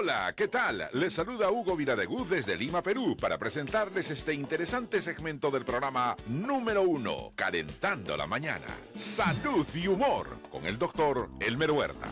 Hola, ¿qué tal? Les saluda Hugo Viladeguz desde Lima, Perú, para presentarles este interesante segmento del programa número 1, Calentando la Mañana. Salud y humor, con el doctor Elmer Huerta.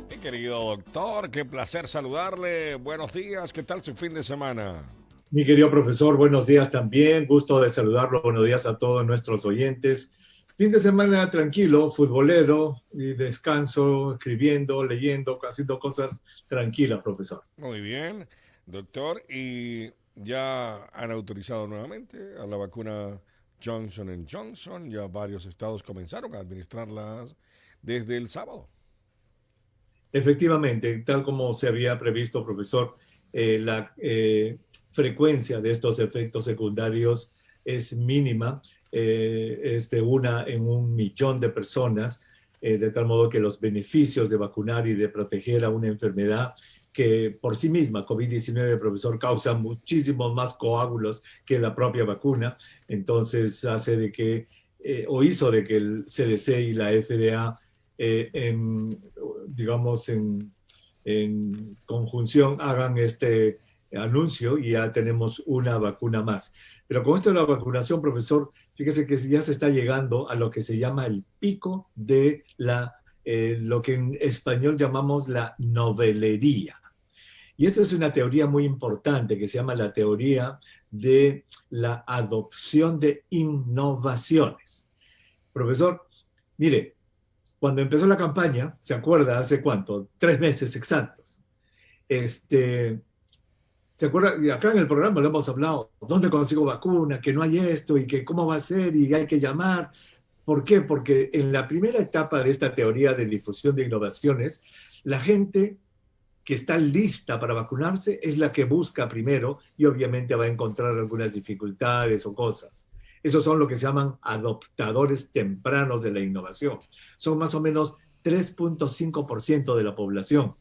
Mi querido doctor, qué placer saludarle. Buenos días, ¿qué tal su fin de semana? Mi querido profesor, buenos días también. Gusto de saludarlo. Buenos días a todos nuestros oyentes. Fin de semana tranquilo, futbolero, y descanso, escribiendo, leyendo, haciendo cosas tranquilas, profesor. Muy bien, doctor. ¿Y ya han autorizado nuevamente a la vacuna Johnson Johnson? Ya varios estados comenzaron a administrarlas desde el sábado. Efectivamente, tal como se había previsto, profesor, la frecuencia de estos efectos secundarios es mínima, es de una en 1 millón de personas, de tal modo que los beneficios de vacunar y de proteger a una enfermedad que por sí misma, COVID-19, profesor, causa muchísimos más coágulos que la propia vacuna, entonces hace de que, o hizo de que el CDC y la FDA digamos, en conjunción hagan este anuncio y ya tenemos una vacuna más. Pero con esto de la vacunación, profesor, fíjese que ya se está llegando a lo que se llama el pico de lo que en español llamamos la novelería. Y esta es una teoría muy importante que se llama la teoría de la adopción de innovaciones. Profesor, mire, cuando empezó la campaña, ¿se acuerda? ¿Hace cuánto? 3 meses exactos. ¿Se acuerda? Y acá en el programa lo hemos hablado, ¿dónde consigo vacuna? Que no hay esto y que cómo va a ser y hay que llamar. ¿Por qué? Porque en la primera etapa de esta teoría de difusión de innovaciones, la gente que está lista para vacunarse es la que busca primero y obviamente va a encontrar algunas dificultades o cosas. Esos son lo que se llaman adoptadores tempranos de la innovación. Son más o menos 3.5% de la población.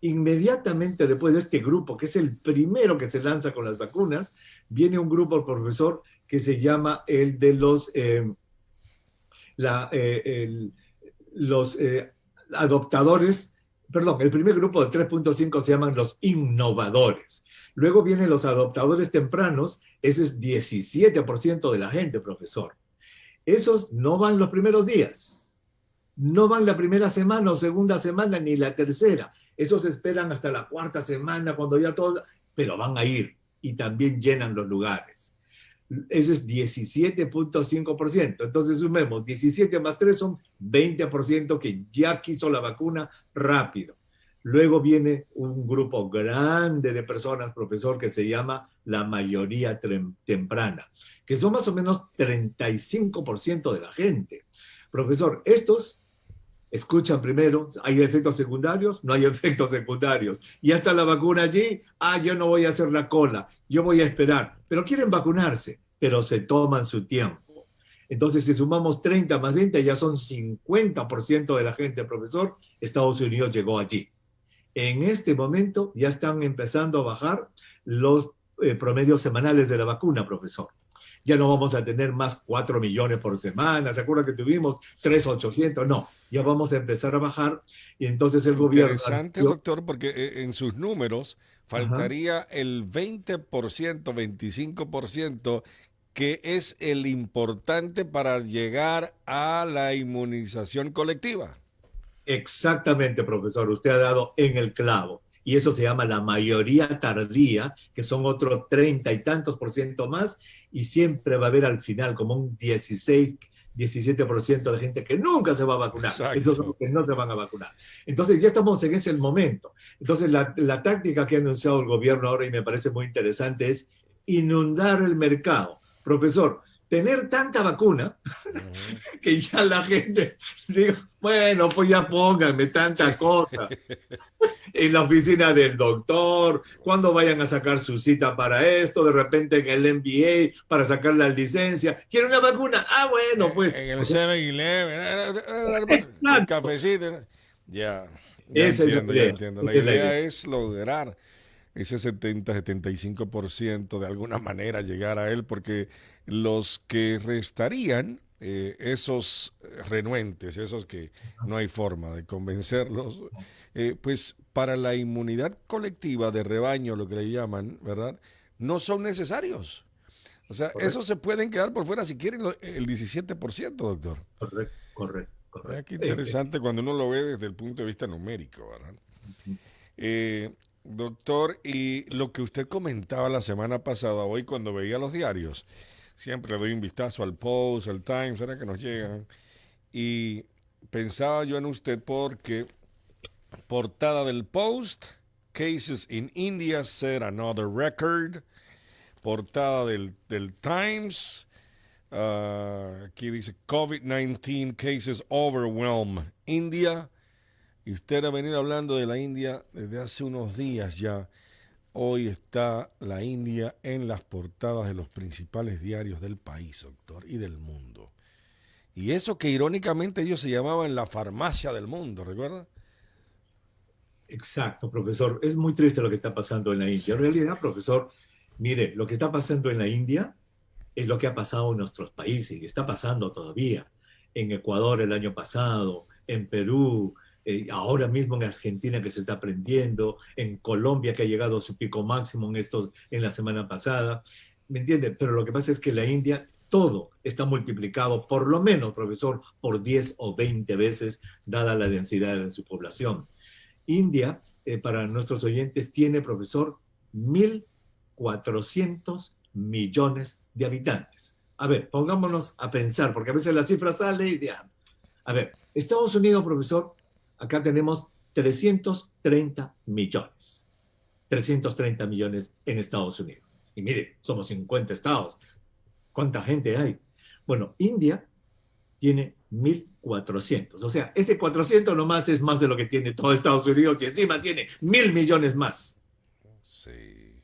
Inmediatamente después de este grupo, que es el primero que se lanza con las vacunas, viene un grupo, profesor, que se llama el de los adoptadores. Perdón, el primer grupo de 3.5 se llaman los innovadores. Luego vienen los adoptadores tempranos, ese es 17% de la gente, profesor. Esos no van los primeros días, no van la primera semana o segunda semana, ni la tercera. Esos esperan hasta la 4ª semana, cuando ya todos, pero van a ir y también llenan los lugares. Eso es 17.5%. Entonces sumemos 17 más 3 son 20% que ya quiso la vacuna rápido. Luego viene un grupo grande de personas, profesor, que se llama la mayoría temprana, que son más o menos 35% de la gente. Profesor, estos escuchan primero, ¿hay efectos secundarios? No hay efectos secundarios. Y hasta la vacuna allí, yo no voy a hacer la cola, yo voy a esperar. Pero quieren vacunarse, pero se toman su tiempo. Entonces, si sumamos 30 más 20, ya son 50% de la gente, profesor. Estados Unidos llegó allí. En este momento ya están empezando a bajar los promedios semanales de la vacuna, profesor. Ya no vamos a tener más 4 millones por semana. ¿Se acuerdan que tuvimos 3.800? No, ya vamos a empezar a bajar y entonces el gobierno... Interesante, doctor, porque en sus números faltaría el 20%, 25%, que es el importante para llegar a la inmunización colectiva. Exactamente, profesor. Usted ha dado en el clavo. Y eso se llama la mayoría tardía, que son otros 30 y tantos por ciento más, y siempre va a haber al final como un 16, 17% de gente que nunca se va a vacunar. Exacto. Esos son los que no se van a vacunar. Entonces ya estamos en ese momento. Entonces la táctica que ha anunciado el gobierno ahora, y me parece muy interesante, es inundar el mercado. Profesor, tener tanta vacuna que ya la gente diga, bueno, pues ya pónganme tanta cosa en la oficina del doctor, cuando vayan a sacar su cita para esto, de repente en el MBA para sacar la licencia, ¿quiere una vacuna? Bueno, pues. En el 7-Eleven, el cafecito. Ya entiendo. La idea es lograr ese 70-75% de alguna manera llegar a él, porque los que restarían esos renuentes, esos que no hay forma de convencerlos, pues para la inmunidad colectiva de rebaño, lo que le llaman, ¿verdad? No son necesarios. O sea, Correcto, esos se pueden quedar por fuera si quieren el 17%, doctor. correcto, correcto, correcto. Qué interesante cuando uno lo ve desde el punto de vista numérico, ¿verdad? Doctor, y lo que usted comentaba la semana pasada, hoy cuando veía los diarios, siempre le doy un vistazo al Post, al Times, ahora que nos llegan, y pensaba yo en usted porque portada del Post, Cases in India set another record, portada del Times, aquí dice COVID-19 cases overwhelm India, y usted ha venido hablando de la India desde hace unos días ya. Hoy está la India en las portadas de los principales diarios del país, doctor, y del mundo. Y eso que irónicamente ellos se llamaban la farmacia del mundo, ¿recuerda? Exacto, profesor. Es muy triste lo que está pasando en la India. En realidad, profesor, mire, lo que está pasando en la India es lo que ha pasado en nuestros países y está pasando todavía. En Ecuador el año pasado, en Perú, ahora mismo en Argentina que se está aprendiendo, en Colombia que ha llegado a su pico máximo en la semana pasada. ¿Me entiende? Pero lo que pasa es que la India todo está multiplicado, por lo menos, profesor, por 10 o 20 veces, dada la densidad de su población. India, para nuestros oyentes, tiene, profesor, 1.400 millones de habitantes. A ver, pongámonos a pensar, porque a veces la cifra sale y ya. A ver, Estados Unidos, profesor, acá tenemos 330 millones. 330 millones en Estados Unidos. Y mire, somos 50 estados. ¿Cuánta gente hay? Bueno, India tiene 1.400. O sea, ese 400 nomás es más de lo que tiene todo Estados Unidos y encima tiene 1.000 millones más. Sí.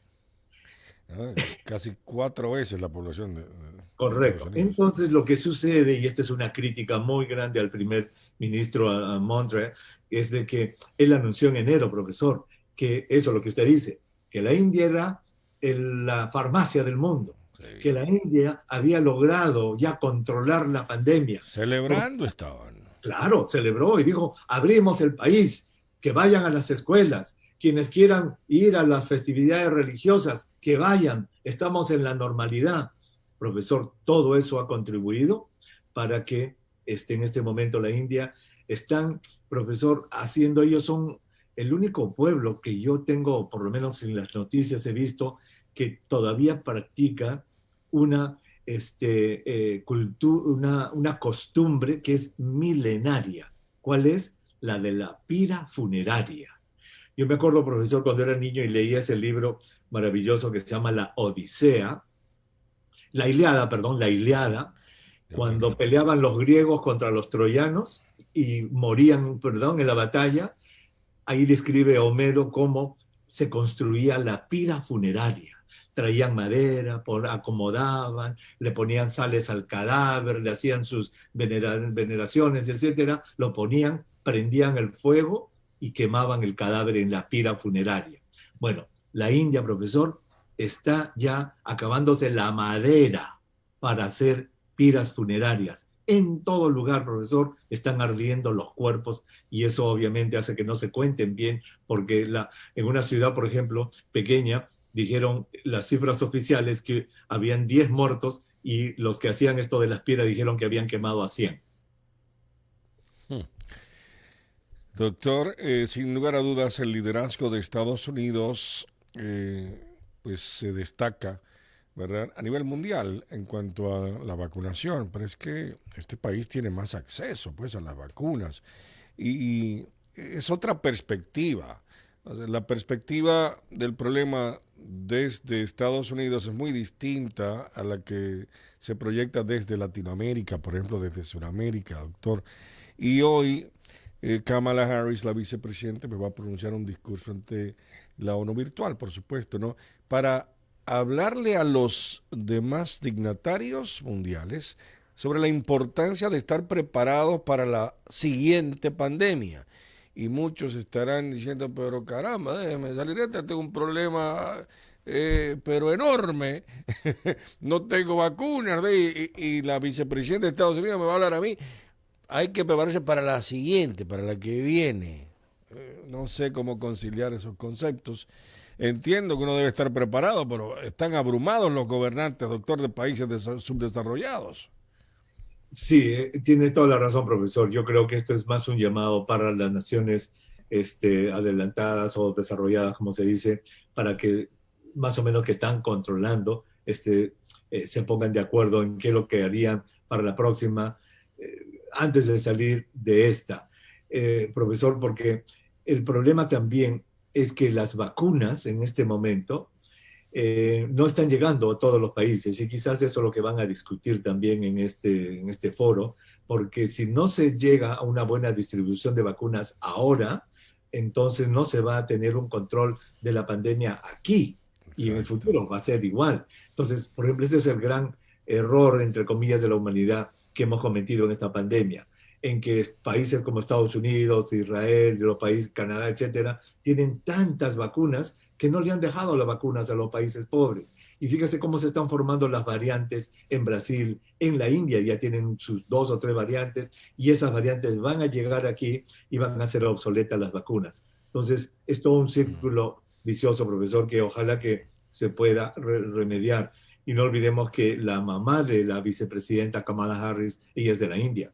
Ah, casi 4 veces la población de Estados Correcto. Unidos. Entonces, lo que sucede, y esta es una crítica muy grande al primer ministro a Montre, es de que él anunció en enero, profesor, que eso es lo que usted dice, que la India era la farmacia del mundo, Sí. que la India había logrado ya controlar la pandemia. Celebrando estaban. Claro, celebró y dijo, abrimos el país, que vayan a las escuelas, quienes quieran ir a las festividades religiosas, que vayan, estamos en la normalidad. Profesor, todo eso ha contribuido para que en este momento la India están, profesor, haciendo, ellos son el único pueblo que yo tengo, por lo menos en las noticias he visto, que todavía practica una una costumbre que es milenaria. ¿Cuál es? La de la pira funeraria. Yo me acuerdo, profesor, cuando era niño y leía ese libro maravilloso que se llama La Odisea, la Ilíada, perdón, la Ilíada, cuando peleaban los griegos contra los troyanos y morían, perdón, en la batalla, ahí describe Homero cómo se construía la pira funeraria. Traían madera, acomodaban, le ponían sales al cadáver, le hacían sus veneraciones, etcétera, lo ponían, prendían el fuego y quemaban el cadáver en la pira funeraria. Bueno, la India, profesor, está ya acabándose la madera para hacer piras funerarias. En todo lugar, profesor, están ardiendo los cuerpos y eso obviamente hace que no se cuenten bien, porque en una ciudad, por ejemplo, pequeña, dijeron las cifras oficiales que habían 10 muertos y los que hacían esto de las piras dijeron que habían quemado a 100. Doctor, sin lugar a dudas, el liderazgo de Estados Unidos pues se destaca, ¿verdad? A nivel mundial en cuanto a la vacunación, pero es que este país tiene más acceso, pues, a las vacunas y es otra perspectiva. O sea, la perspectiva del problema desde Estados Unidos es muy distinta a la que se proyecta desde Latinoamérica, por ejemplo, desde Sudamérica, doctor. Y hoy Kamala Harris, la vicepresidenta, me va a pronunciar un discurso ante la ONU virtual, por supuesto, ¿no? Para hablarle a los demás dignatarios mundiales sobre la importancia de estar preparados para la siguiente pandemia. Y muchos estarán diciendo, pero caramba, déjeme salir, tengo un problema pero enorme. No tengo vacunas, y la vicepresidenta de Estados Unidos me va a hablar a mí. Hay que prepararse para la siguiente, para la que viene. No sé cómo conciliar esos conceptos. Entiendo que uno debe estar preparado, pero están abrumados los gobernantes, doctor, de países subdesarrollados. Sí, tiene toda la razón, profesor. Yo creo que esto es más un llamado para las naciones adelantadas o desarrolladas, como se dice, para que más o menos que están controlando, se pongan de acuerdo en qué es lo que harían para la próxima, antes de salir de esta. Profesor, porque el problema también es que las vacunas en este momento no están llegando a todos los países y quizás eso es lo que van a discutir también en este foro, porque si no se llega a una buena distribución de vacunas ahora, entonces no se va a tener un control de la pandemia aquí. Exacto. Y en el futuro va a ser igual. Entonces, por ejemplo, ese es el gran error, entre comillas, de la humanidad que hemos cometido en esta pandemia, en que países como Estados Unidos, Israel, los países, Canadá, etcétera, tienen tantas vacunas que no le han dejado las vacunas a los países pobres. Y fíjese cómo se están formando las variantes en Brasil, en la India ya tienen sus 2 o 3 variantes y esas variantes van a llegar aquí y van a hacer obsoletas las vacunas. Entonces, es todo un círculo vicioso, profesor, que ojalá que se pueda remediar. Y no olvidemos que la mamá de la vicepresidenta Kamala Harris, ella es de la India.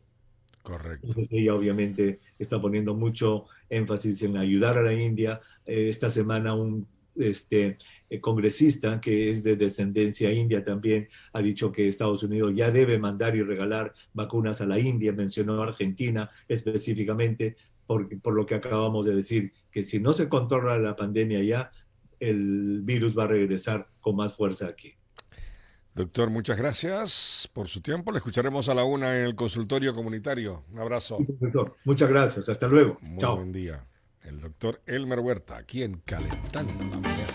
Correcto. Entonces ella obviamente está poniendo mucho énfasis en ayudar a la India. Esta semana un congresista que es de descendencia india también ha dicho que Estados Unidos ya debe mandar y regalar vacunas a la India, mencionó a Argentina específicamente, por lo que acabamos de decir, que si no se controla la pandemia ya, el virus va a regresar con más fuerza aquí. Doctor, muchas gracias por su tiempo. Le escucharemos a la 1 en el consultorio comunitario. Un abrazo. Sí, doctor. Muchas gracias. Hasta luego. Muy Chao. buen día. El doctor Elmer Huerta, aquí en Calentando la Mañana.